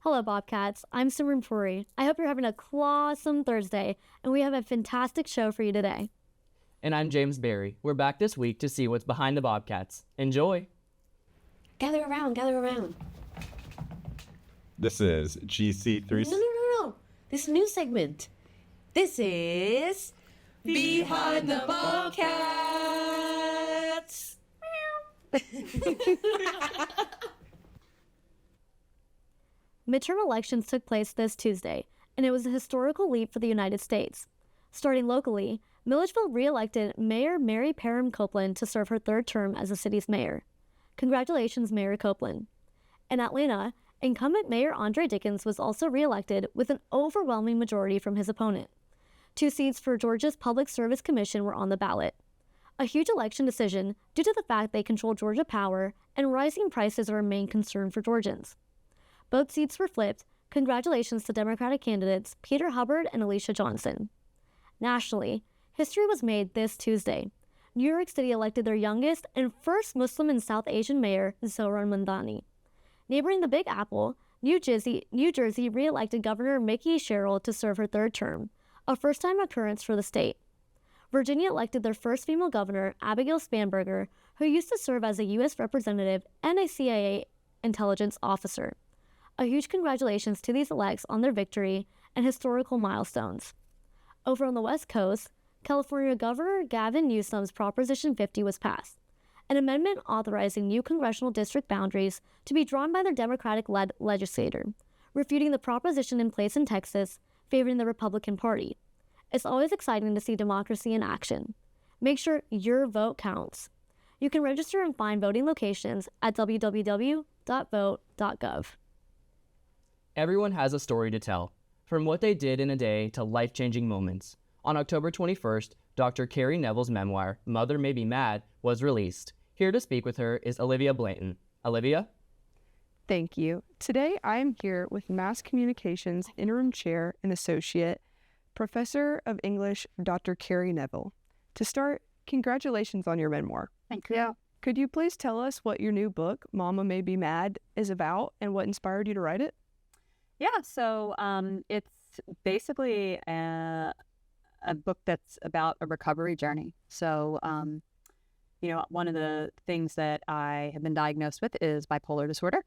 Hello, Bobcats. I'm Simran Puri. I hope you're having a clawsome Thursday, and we have a fantastic show for you today. And I'm James Beary. We're back this week to see what's behind the Bobcats. Enjoy! Gather around. This is GC360. No. This is a new segment. This is Behind the Bobcats. Midterm elections took place this Tuesday, and it was a historical leap for the United States. Starting locally, Milledgeville re-elected Mayor Mary Parham Copeland to serve her third term as the city's mayor. Congratulations, Mayor Copeland. In Atlanta, incumbent Mayor Andre Dickens was also re-elected with an overwhelming majority from his opponent. 2 seats for Georgia's Public Service Commission were on the ballot. A huge election decision due to the fact they control Georgia power and rising prices are a main concern for Georgians. Both seats were flipped. Congratulations to Democratic candidates Peter Hubbard and Alicia Johnson. Nationally, history was made this Tuesday. New York City elected their youngest and first Muslim and South Asian mayor, Zohran Mamdani. Neighboring the Big Apple, New Jersey re-elected Governor Mickey Sherrill to serve her third term, a first-time occurrence for the state. Virginia elected their first female governor, Abigail Spanberger, who used to serve as a U.S. representative and a CIA intelligence officer. A huge congratulations to these elects on their victory and historical milestones. Over on the West Coast, California Governor Gavin Newsom's Proposition 50 was passed, an amendment authorizing new congressional district boundaries to be drawn by their Democratic-led legislator, refuting the proposition in place in Texas favoring the Republican Party. It's always exciting to see democracy in action. Make sure your vote counts. You can register and find voting locations at www.vote.gov. Everyone has a story to tell, from what they did in a day to life-changing moments. On October 21st, Dr. Kerry Neville's memoir, Mother May Be Mad, was released. Here to speak with her is Alivia Blanton. Alivia? Thank you. Today I am here with Mass Communications Interim Chair and Associate, Professor of English, Dr. Kerry Neville. To start, congratulations on your memoir. Thank you. Could you please tell us what your new book, Mama May Be Mad, is about and what inspired you to write it? Yeah, so it's basically a book that's about a recovery journey. So, one of the things that I have been diagnosed with is bipolar disorder.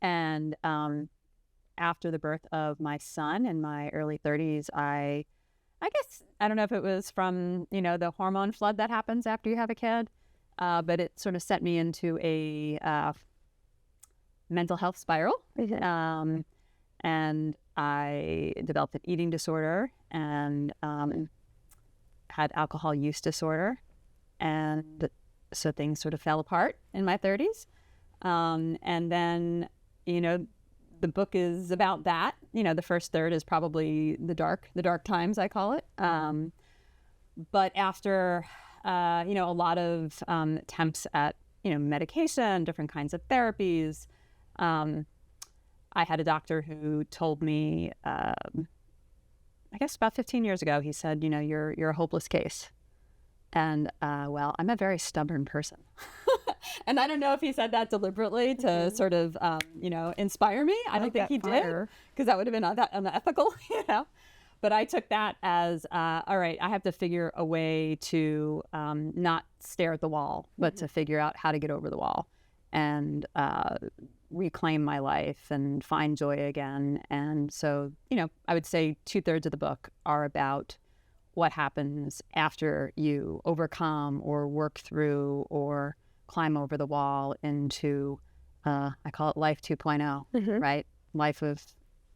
And after the birth of my son in my early 30s, I guess, I don't know if it was from, the hormone flood that happens after you have a kid, but it sort of sent me into a mental health spiral. And I developed an eating disorder and had alcohol use disorder. And so things sort of fell apart in my 30s. And then, the book is about that. The first third is probably the dark times, I call it. But after, a lot of attempts at, medication, different kinds of therapies, I had a doctor who told me, I guess about 15 years ago, he said, you're a hopeless case. And, I'm a very stubborn person. And I don't know if he said that deliberately to sort of, inspire me. I don't think he did, because that would have been unethical, But I took that as, all right, I have to figure a way to not stare at the wall, but to figure out how to get over the wall and reclaim my life and find joy again. And so, I would say 2/3 of the book are about what happens after you overcome or work through or climb over the wall into, I call it life 2.0, right? Life of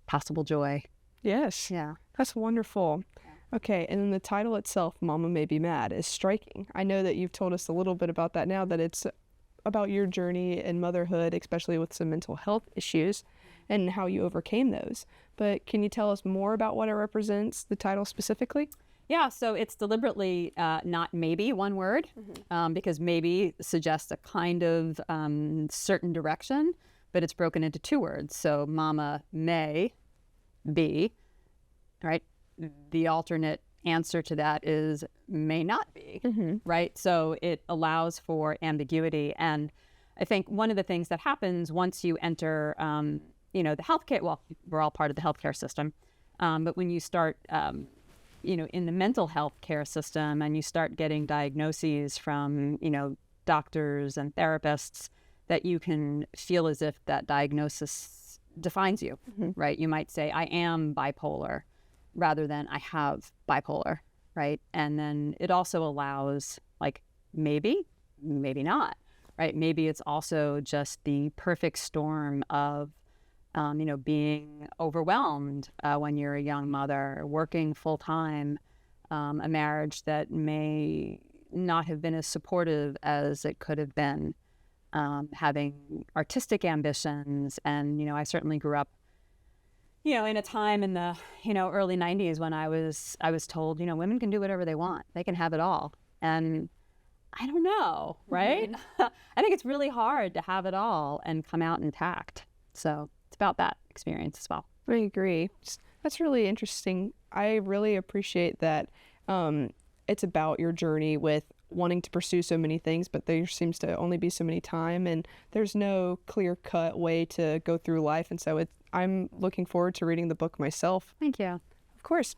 possible joy. Yes. Yeah. That's wonderful. Okay, and then the title itself, Mama May Be Mad, is striking. I know that you've told us a little bit about that now, that it's about your journey in motherhood, especially with some mental health issues and how you overcame those. But can you tell us more about what it represents, the title specifically? Yeah, so it's deliberately not maybe one word, because maybe suggests a kind of certain direction, but it's broken into 2 words. So Mama may be, right? The alternate answer to that is may not be, right? So it allows for ambiguity. And I think one of the things that happens once you enter the healthcare, well, we're all part of the healthcare system, but when you start, in the mental health care system and you start getting diagnoses from, doctors and therapists, that you can feel as if that diagnosis defines you, right? You might say, I am bipolar rather than I have bipolar, right? And then it also allows, like, maybe not, right? Maybe it's also just the perfect storm of, being overwhelmed when you're a young mother, working full time, a marriage that may not have been as supportive as it could have been, having artistic ambitions. And, I certainly grew up, in a time in the, early 90s when I was told, women can do whatever they want. They can have it all. And I don't know, right? I think it's really hard to have it all and come out intact. So it's about that experience as well. I agree. That's really interesting. I really appreciate that it's about your journey with wanting to pursue so many things, but there seems to only be so many time, and there's no clear-cut way to go through life. And so I'm looking forward to reading the book myself. Thank you. Of course.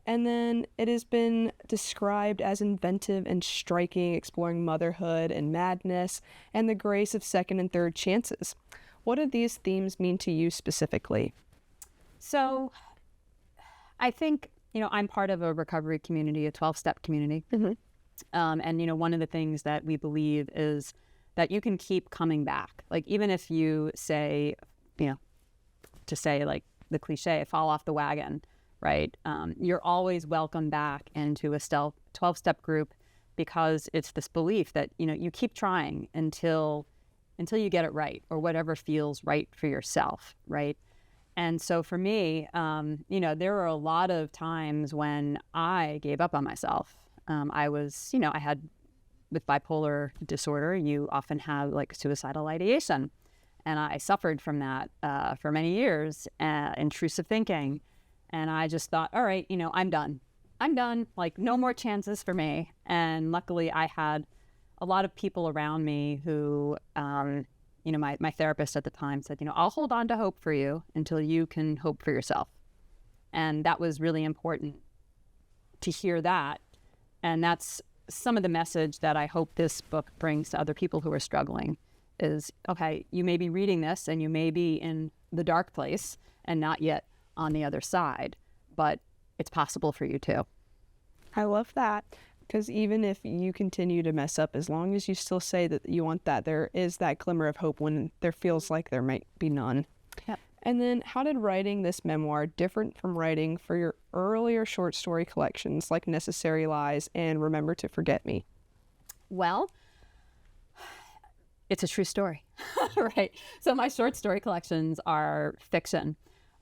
And then it has been described as inventive and striking, exploring motherhood and madness and the grace of second and third chances. What do these themes mean to you specifically? So I think, I'm part of a recovery community, a 12-step community. And, one of the things that we believe is that you can keep coming back. Like, even if you say, to say, like, the cliche, fall off the wagon, right? You're always welcome back into a 12-step group, because it's this belief that, you keep trying until you get it right, or whatever feels right for yourself, right? And so for me, there were a lot of times when I gave up on myself. I was, I had, with bipolar disorder, you often have like suicidal ideation. And I suffered from that for many years, intrusive thinking. And I just thought, all right, I'm done. Like, no more chances for me. And luckily I had a lot of people around me who, my therapist at the time said, I'll hold on to hope for you until you can hope for yourself. And that was really important to hear that. And that's some of the message that I hope this book brings to other people who are struggling is, okay, you may be reading this and you may be in the dark place and not yet on the other side, but it's possible for you too. I love that, because even if you continue to mess up, as long as you still say that you want that, there is that glimmer of hope when there feels like there might be none. Yep. And then how did writing this memoir different from writing for your earlier short story collections like Necessary Lies and Remember to Forget Me? Well, it's a true story, right? So my short story collections are fiction.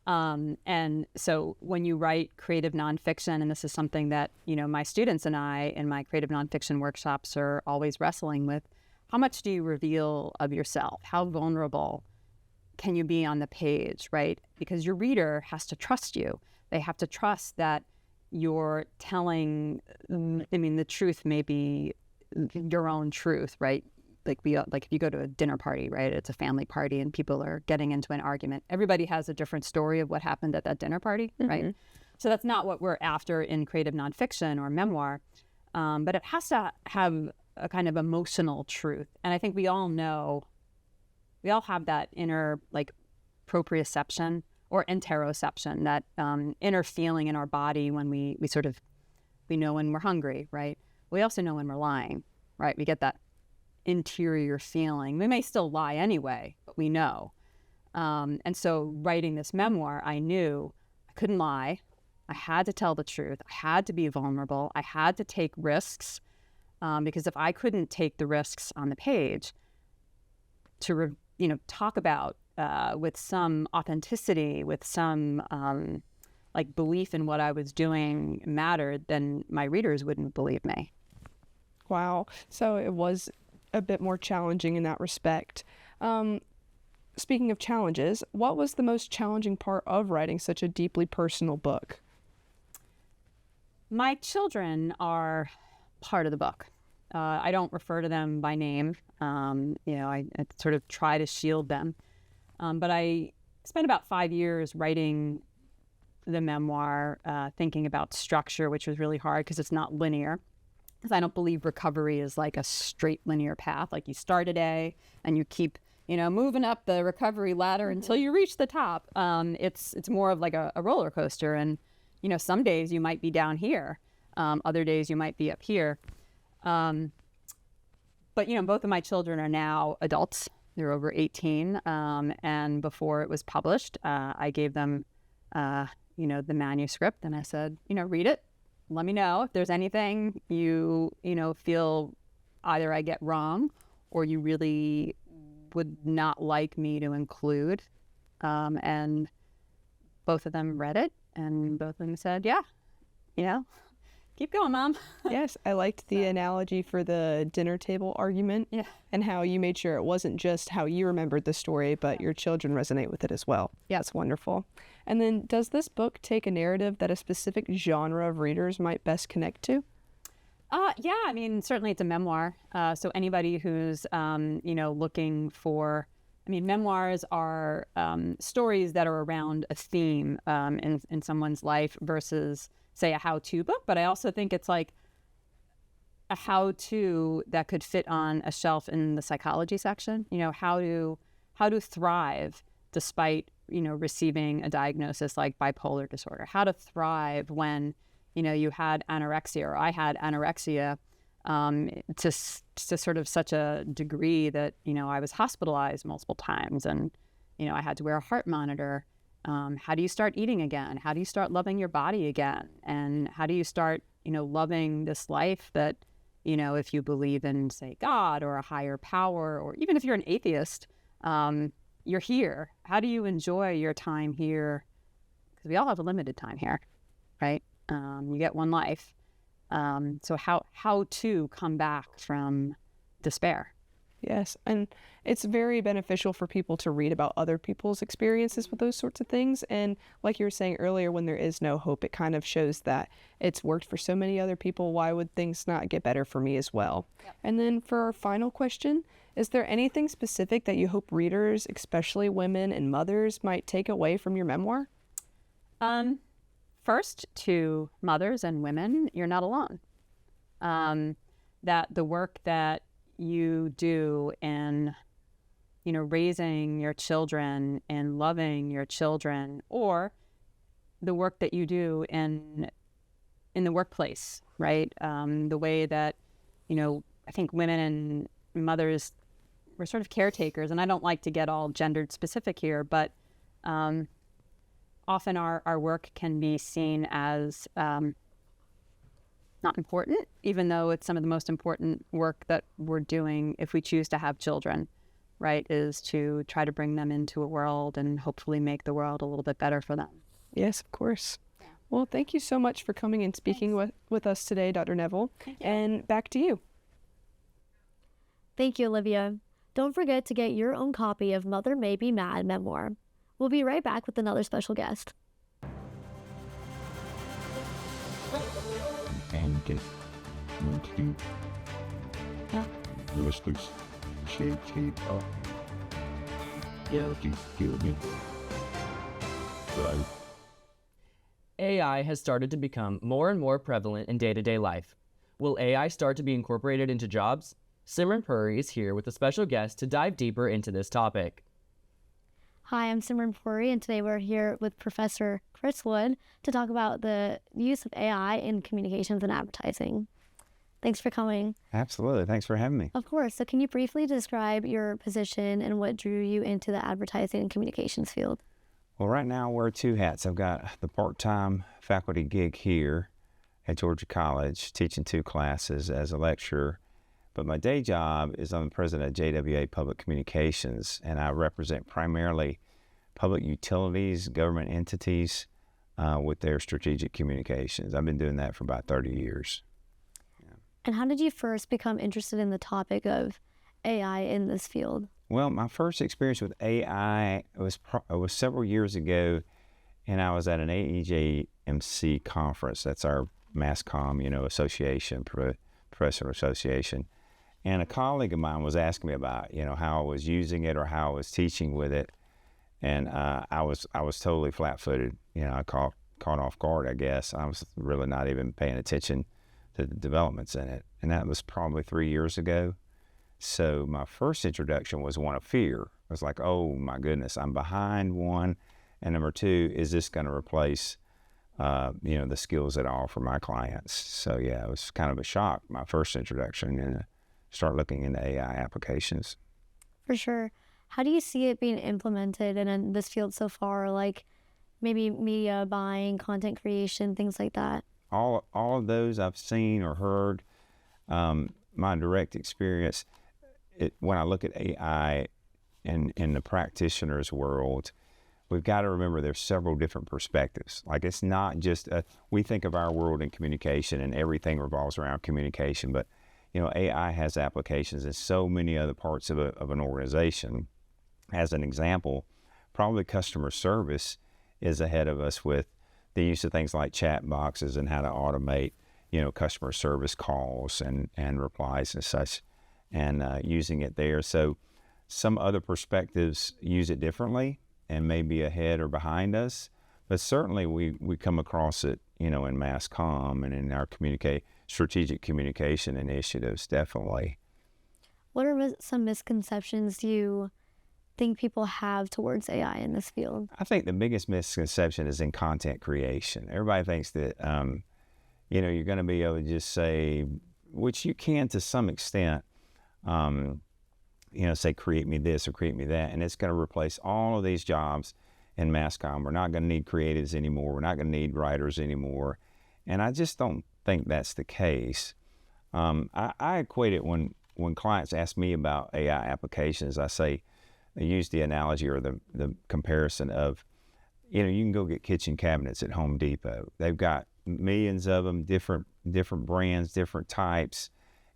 And so when you write creative nonfiction, and this is something that, my students and I in my creative nonfiction workshops are always wrestling with, how much do you reveal of yourself? How vulnerable can you be on the page, right? Because your reader has to trust you. They have to trust that you're telling, the truth may be your own truth, right? Like if you go to a dinner party, right? It's a family party and people are getting into an argument. Everybody has a different story of what happened at that dinner party, right? So that's not what we're after in creative nonfiction or memoir, but it has to have a kind of emotional truth. And I think we all know, we all have that inner like proprioception or interoception, that inner feeling in our body when we know when we're hungry, right? We also know when we're lying, right? We get that interior feeling. We may still lie anyway, but we know. And so writing this memoir, I knew I couldn't lie. I had to tell the truth. I had to be vulnerable. I had to take risks, because if I couldn't take the risks on the page to talk about with some authenticity, with some like belief in what I was doing mattered, then my readers wouldn't believe me. Wow. So it was a bit more challenging in that respect. Speaking of challenges, what was the most challenging part of writing such a deeply personal book? My children are part of the book. I don't refer to them by name. I sort of try to shield them. But I spent about 5 years writing the memoir, thinking about structure, which was really hard because it's not linear. Because I don't believe recovery is like a straight linear path. Like you start a day and you keep, moving up the recovery ladder until you reach the top. It's more of like a roller coaster. And, some days you might be down here. Other days you might be up here. But, both of my children are now adults. They're over 18. And before it was published, I gave them, the manuscript. And I said, read it. Let me know if there's anything you feel either I get wrong or you really would not like me to include. And both of them read it, and both of them said, yeah, keep going, Mom. Yes, I liked the analogy for the dinner table argument, and how you made sure it wasn't just how you remembered the story, but your children resonate with it as well. Yeah, it's wonderful. And then, does this book take a narrative that a specific genre of readers might best connect to? Yeah, I mean, certainly it's a memoir. So anybody who's, looking for, memoirs are stories that are around a theme in someone's life versus, say, a how-to book. But I also think it's like a how-to that could fit on a shelf in the psychology section. How to thrive despite, receiving a diagnosis like bipolar disorder. How to thrive when you had anorexia, or I had anorexia to sort of such a degree that, I was hospitalized multiple times, and, I had to wear a heart monitor. How do you start eating again? How do you start loving your body again? And how do you start, loving this life that, if you believe in, say, God or a higher power, or even if you're an atheist, you're here. How do you enjoy your time here? Because we all have a limited time here, right? You get one life. So how to come back from despair. Yes, and it's very beneficial for people to read about other people's experiences with those sorts of things. And like you were saying earlier, when there is no hope, it kind of shows that it's worked for so many other people. Why would things not get better for me as well? Yep. And then for our final question, is there anything specific that you hope readers, especially women and mothers, might take away from your memoir? First, to mothers and women, you're not alone. That the work that you do in, raising your children and loving your children, or the work that you do in the workplace, right? The way that, I think women and mothers, we're sort of caretakers, and I don't like to get all gendered specific here, but often our work can be seen as not important, even though it's some of the most important work that we're doing if we choose to have children, right, is to try to bring them into a world and hopefully make the world a little bit better for them. Yes, of course. Yeah. Well, thank you so much for coming and speaking with us today, Dr. Neville. And back to you. Thank you, Olivia. Don't forget to get your own copy of Mother May Be Mad memoir. We'll be right back with another special guest. AI has started to become more and more prevalent in day-to-day life. Will AI start to be incorporated into jobs? Simran Puri is here with a special guest to dive deeper into this topic. Hi, I'm Simran Puri, and today we're here with Professor Chris Wood to talk about the use of AI in communications and advertising. Thanks for coming. Absolutely. Thanks for having me. Of course. So can you briefly describe your position and what drew you into the advertising and communications field? Well, right now I wear two hats. I've got the part-time faculty gig here at Georgia College, teaching 2 classes as a lecturer. But my day job is I'm the president of JWA Public Communications, and I represent primarily public utilities, government entities with their strategic communications. I've been doing that for about 30 years. Yeah. And how did you first become interested in the topic of AI in this field? Well, my first experience with AI was several years ago, and I was at an AEJMC conference. That's our mass comm, association, professional association. And a colleague of mine was asking me about, how I was using it or how I was teaching with it. And I was totally flat-footed. You know, I caught off guard, I guess. I was really not even paying attention to the developments in it. And that was probably 3 years ago. So my first introduction was one of fear. I was like, oh my goodness, I'm behind, one. And number two, is this going to replace, the skills that I offer my clients? So yeah, it was kind of a shock, my first introduction, and start looking into AI applications. For sure. How do you see it being implemented in this field so far? Like maybe media buying, content creation, things like that? All of those I've seen or heard. My direct experience, when I look at AI in the practitioner's world, we've got to remember there's several different perspectives. Like it's not just, we think of our world in communication and everything revolves around communication, but AI has applications in so many other parts of an organization. As an example, probably customer service is ahead of us with the use of things like chat boxes and how to automate, customer service calls and replies and such, and using it there. So some other perspectives use it differently and may be ahead or behind us, but certainly we come across it, in mass comm and in our strategic communication initiatives, definitely. What are some misconceptions do you think people have towards AI in this field? I think the biggest misconception is in content creation. Everybody thinks that, you're going to be able to just say, which you can to some extent, say, create me this or create me that, and it's going to replace all of these jobs in mass comm. We're not going to need creatives anymore. We're not going to need writers anymore. And I just don't think that's the case. I equate it when clients ask me about AI applications, I use the analogy or the comparison of, you can go get kitchen cabinets at Home Depot. They've got millions of them, different brands, different types,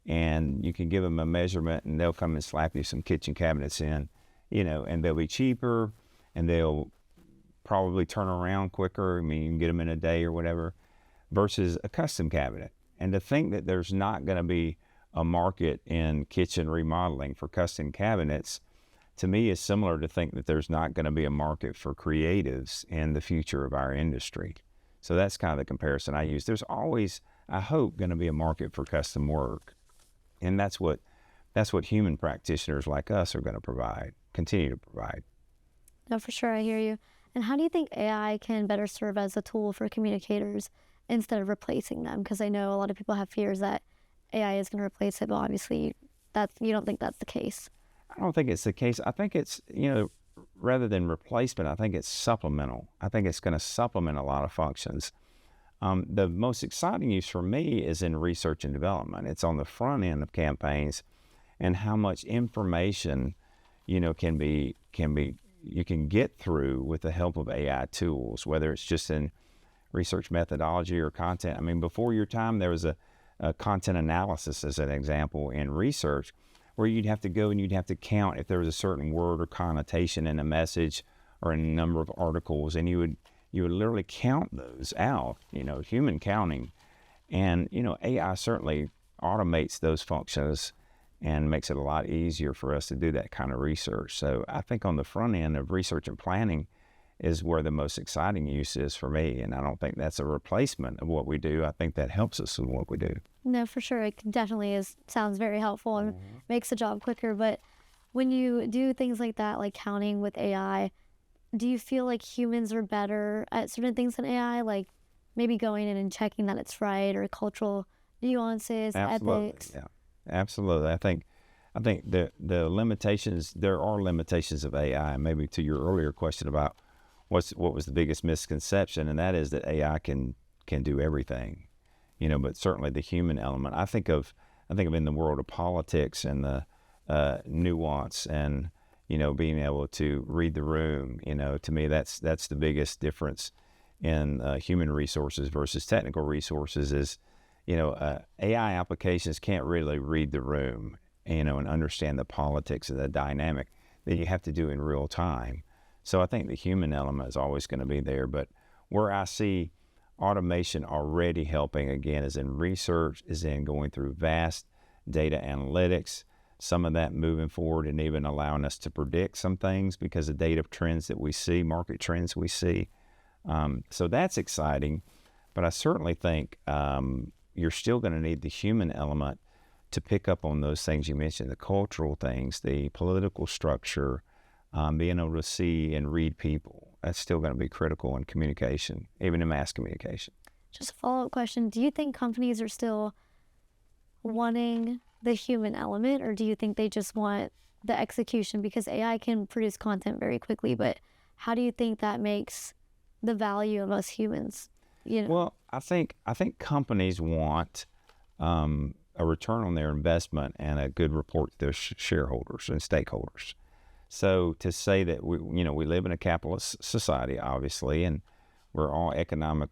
and you can give them a measurement and they'll come and slap you some kitchen cabinets in, and they'll be cheaper and they'll probably turn around quicker. I mean, you can get them in a day or whatever, versus a custom cabinet. And to think that there's not going to be a market in kitchen remodeling for custom cabinets, to me, is similar to think that there's not going to be a market for creatives in the future of our industry. So that's kind of the comparison I use. There's always, I hope, going to be a market for custom work. And that's what human practitioners like us are going to continue to provide. No, for sure, I hear you. And how do you think AI can better serve as a tool for communicators instead of replacing them? Because I know a lot of people have fears that AI is going to replace it, but obviously you don't think that's the case. I don't think it's the case. I think it's, rather than replacement, I think it's supplemental. I think it's going to supplement a lot of functions. The most exciting use for me is in research and development. It's on the front end of campaigns, and how much information, you can get through with the help of AI tools, whether it's just in research methodology or content. I mean, before your time, there was a content analysis as an example in research, where you'd have to go and you'd have to count if there was a certain word or connotation in a message or in a number of articles, and you would literally count those out, human counting. And, AI certainly automates those functions and makes it a lot easier for us to do that kind of research. So I think on the front end of research and planning is where the most exciting use is for me. And I don't think that's a replacement of what we do. I think that helps us in what we do. No, for sure. It definitely sounds very helpful and makes the job quicker. But when you do things like that, like counting with AI, do you feel like humans are better at certain things than AI? Like maybe going in and checking that it's right, or cultural nuances, ethics? Yeah, absolutely. I think the limitations, there are limitations of AI. Maybe to your earlier question about what was the biggest misconception, and that is that AI can do everything. But certainly the human element. I think of in the world of politics and the nuance and being able to read the room. To me, that's the biggest difference in human resources versus technical resources. Is AI applications can't really read the room, and understand the politics and the dynamic that you have to do in real time. So I think the human element is always going to be there. But where I see automation already helping, again, is in research, is in going through vast data analytics. some of that moving forward and even allowing us to predict some things because of data trends that we see, market trends we see. So that's exciting. But I certainly think you're still going to need the human element to pick up on those things you mentioned, the cultural things, the political structure, being able to see and read people. That's still going to be critical in communication, even in mass communication. Just a follow-up question. Do you think companies are still wanting the human element, or do you think they just want the execution? Because AI can produce content very quickly, but how do you think that makes the value of us humans? Well, I think companies want a return on their investment and a good report to their shareholders and stakeholders. So to say that we live in a capitalist society, obviously, and we're all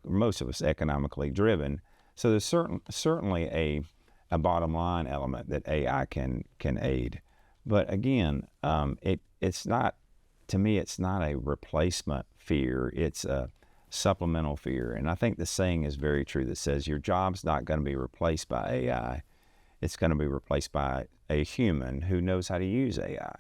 most of us economically driven. So there's certainly a bottom line element that AI can aid. But again, it's not, to me, it's not a replacement fear. It's a supplemental fear. And I think the saying is very true that says your job's not going to be replaced by AI. It's going to be replaced by a human who knows how to use AI.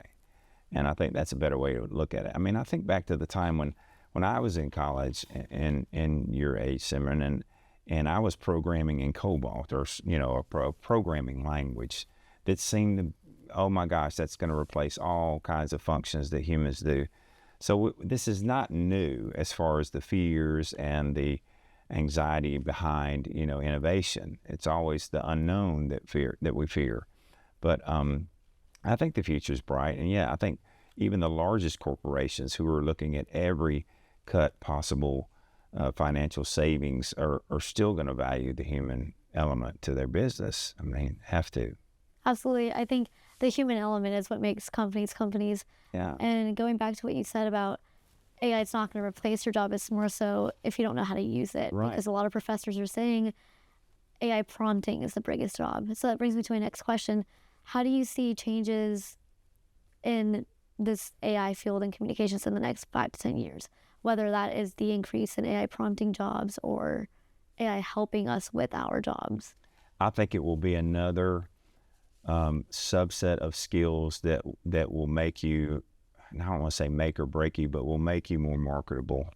And I think that's a better way to look at it. I mean, I think back to the time when I was in college and your age, Simran, and I was programming in COBOL, or a programming language that seemed to, oh my gosh, that's going to replace all kinds of functions that humans do. So this is not new as far as the fears and the anxiety behind innovation. It's always the unknown that we fear. But I think the future is bright, and I think even the largest corporations who are looking at every cut possible financial savings are still going to value the human element to their business. I mean, have to. Absolutely. I think the human element is what makes companies companies. Yeah. And going back to what you said about AI, it's not going to replace your job. It's more so if you don't know how to use it. Right. Because a lot of professors are saying AI prompting is the biggest job. So that brings me to my next question. How do you see changes in this AI field and communications in the next 5 to 10 years? Whether that is the increase in AI prompting jobs or AI helping us with our jobs. I think it will be another subset of skills that will make you, I don't want to say make or break you, but will make you more marketable.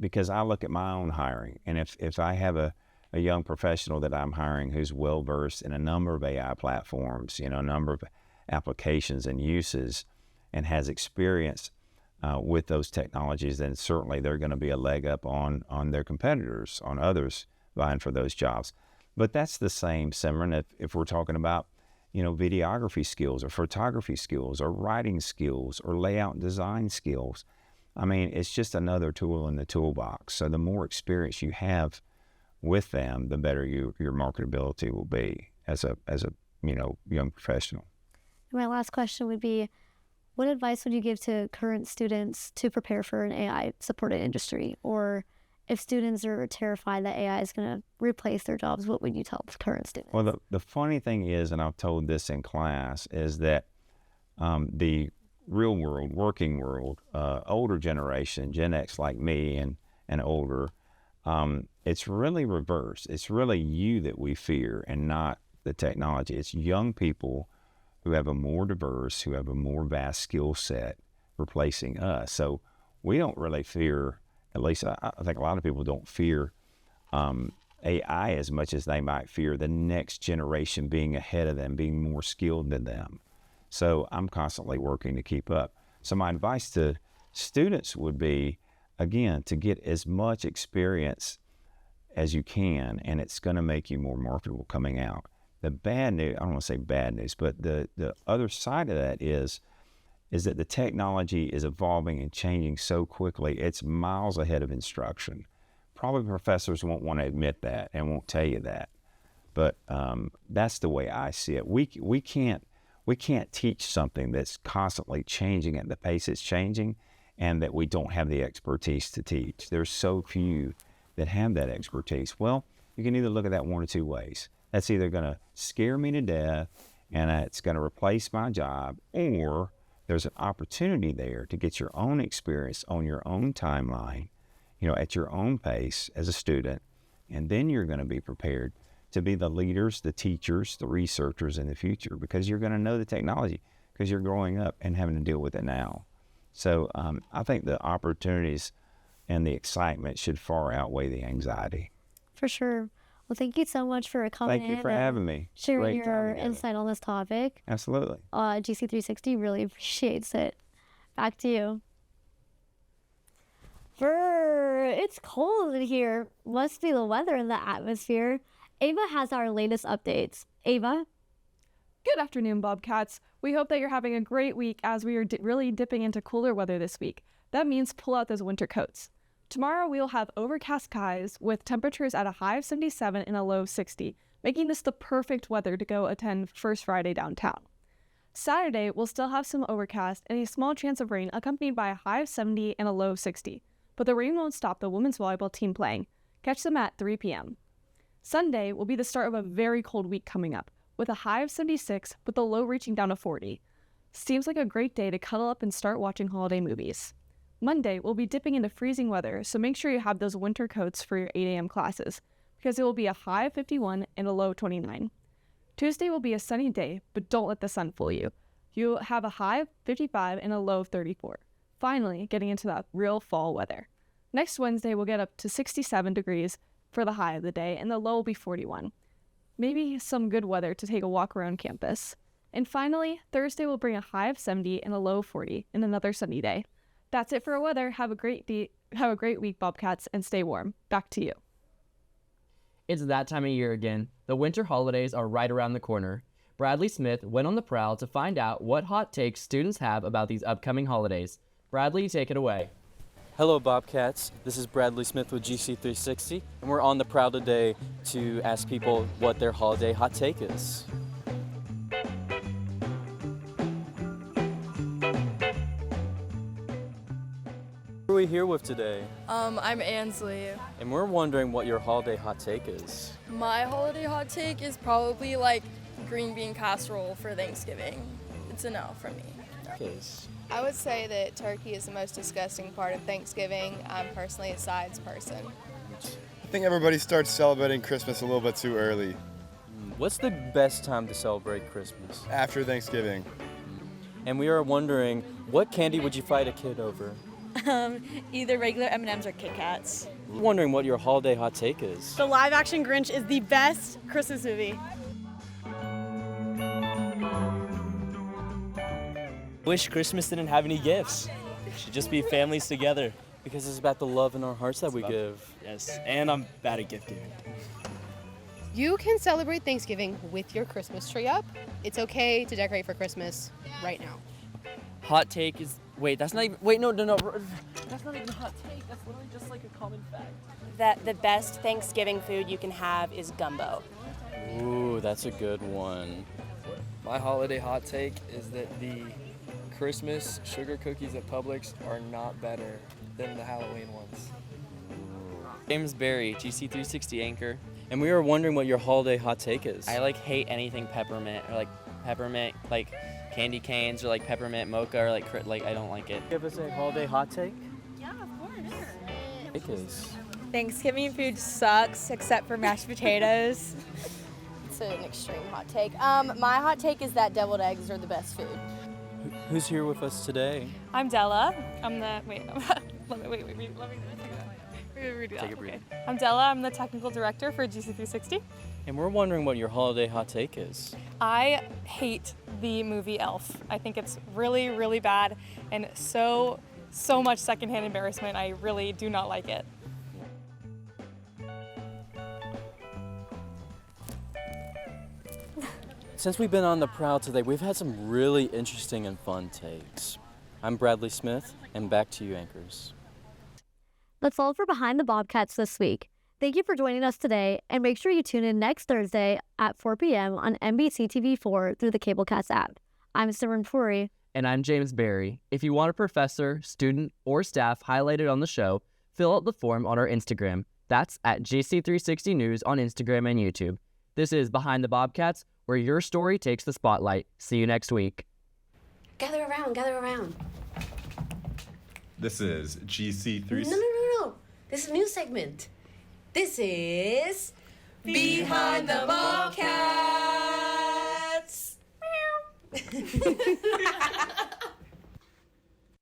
Because I look at my own hiring, and if I have a young professional that I'm hiring who's well-versed in a number of AI platforms, a number of applications and uses, and has experience with those technologies, then certainly they're going to be a leg up on their competitors, on others vying for those jobs. But that's the same, Simran, if we're talking about, videography skills or photography skills or writing skills or layout and design skills. I mean, it's just another tool in the toolbox. So the more experience you have with them, the better your marketability will be as a young professional. My last question would be, what advice would you give to current students to prepare for an AI-supported industry? Or if students are terrified that AI is going to replace their jobs, what would you tell current students? Well, the funny thing is, and I've told this in class, is that the real world, working world, older generation, Gen X like me and older, it's really reverse. It's really you that we fear and not the technology. It's young people who have a more diverse, who have a more vast skill set replacing us. So we don't really fear, at least I think a lot of people don't fear AI as much as they might fear the next generation being ahead of them, being more skilled than them. So I'm constantly working to keep up. So my advice to students would be, again, to get as much experience as you can, and it's going to make you more marketable coming out. The bad news, I don't want to say bad news, but the other side of that is that the technology is evolving and changing so quickly, it's miles ahead of instruction. Probably professors won't want to admit that and won't tell you that, but that's the way I see it. We can't teach something that's constantly changing at the pace it's changing, and that we don't have the expertise to teach. There's so few that have that expertise. Well, you can either look at that one or two ways. That's either going to scare me to death and it's going to replace my job, or there's an opportunity there to get your own experience on your own timeline, at your own pace as a student, and then you're going to be prepared to be the leaders, the teachers, the researchers in the future, because you're going to know the technology because you're growing up and having to deal with it now. So I think the opportunities and the excitement should far outweigh the anxiety. For sure. Well, thank you so much for coming in. Thank you for having me. Sharing Great time your together. insight on this topic. Absolutely. GC360 really appreciates it. Back to you. It's cold in here. Must be the weather in the atmosphere. Ava has our latest updates. Ava? Good afternoon, Bobcats. We hope that you're having a great week as we are really dipping into cooler weather this week. That means pull out those winter coats. Tomorrow we'll have overcast skies with temperatures at a high of 77 and a low of 60, making this the perfect weather to go attend First Friday downtown. Saturday we'll still have some overcast and a small chance of rain accompanied by a high of 70 and a low of 60. But the rain won't stop the women's volleyball team playing. Catch them at 3 p.m. Sunday will be the start of a very cold week coming up, with a high of 76, with the low reaching down to 40. Seems like a great day to cuddle up and start watching holiday movies. Monday, we'll be dipping into freezing weather, so make sure you have those winter coats for your 8 a.m. classes, because it will be a high of 51 and a low of 29. Tuesday will be a sunny day, but don't let the sun fool you. You'll have a high of 55 and a low of 34. Finally, getting into that real fall weather. Next Wednesday, we'll get up to 67 degrees for the high of the day, and the low will be 41. Maybe some good weather to take a walk around campus. And finally, Thursday will bring a high of 70 and a low of 40, and another sunny day. That's it for our weather. Have a great week, Bobcats, and stay warm. Back to you. It's that time of year again. The winter holidays are right around the corner. Bradley Smith went on the prowl to find out what hot takes students have about these upcoming holidays. Bradley, take it away. Hello, Bobcats. This is Bradley Smith with GC360, and we're on the prowl today to ask people what their holiday hot take is. Who are we here with today? I'm Ansley. And we're wondering what your holiday hot take is. My holiday hot take is probably like green bean casserole for Thanksgiving. It's a no from me. Okay. I would say that turkey is the most disgusting part of Thanksgiving. I'm personally a sides person. I think everybody starts celebrating Christmas a little bit too early. What's the best time to celebrate Christmas? After Thanksgiving. And we are wondering, what candy would you fight a kid over? Either regular M&Ms or Kit Kats. We're wondering what your holiday hot take is. The live-action Grinch is the best Christmas movie. Wish Christmas didn't have any gifts. It should just be families together. Because it's about the love in our hearts that we give. Yes, and I'm bad at gift giving. You can celebrate Thanksgiving with your Christmas tree up. It's okay to decorate for Christmas right now. Hot take is, that's not even, no. That's not even a hot take, that's literally just like a common fact. That the best Thanksgiving food you can have is gumbo. Ooh, that's a good one. My holiday hot take is that the Christmas sugar cookies at Publix are not better than the Halloween ones. James Beary, GC360 anchor. And we were wondering what your holiday hot take is. I hate anything peppermint or peppermint candy canes or peppermint mocha or I don't like it. Give us a holiday hot take? Yeah, of course. It is. Thanksgiving food sucks except for mashed potatoes. It's an extreme hot take. My hot take is that deviled eggs are the best food. Who's here with us today? I'm Della. I'm the let me redo that. Take a breather. Okay. I'm Della. I'm the technical director for GC360. And we're wondering what your holiday hot take is. I hate the movie Elf. I think it's really, really bad and so much secondhand embarrassment. I really do not like it. Since we've been on the prowl today, we've had some really interesting and fun takes. I'm Bradley Smith, and back to you, anchors. That's all for Behind the Bobcats this week. Thank you for joining us today, and make sure you tune in next Thursday at 4 p.m. on NBC TV4 through the CableCast app. I'm Simran Puri. And I'm James Beary. If you want a professor, student, or staff highlighted on the show, fill out the form on our Instagram. That's at GC360 News on Instagram and YouTube. This is Behind the Bobcats, where your story takes the spotlight. See you next week. Gather around, gather around. This is GC360. No. This is a new segment. This is behind the Bobcats.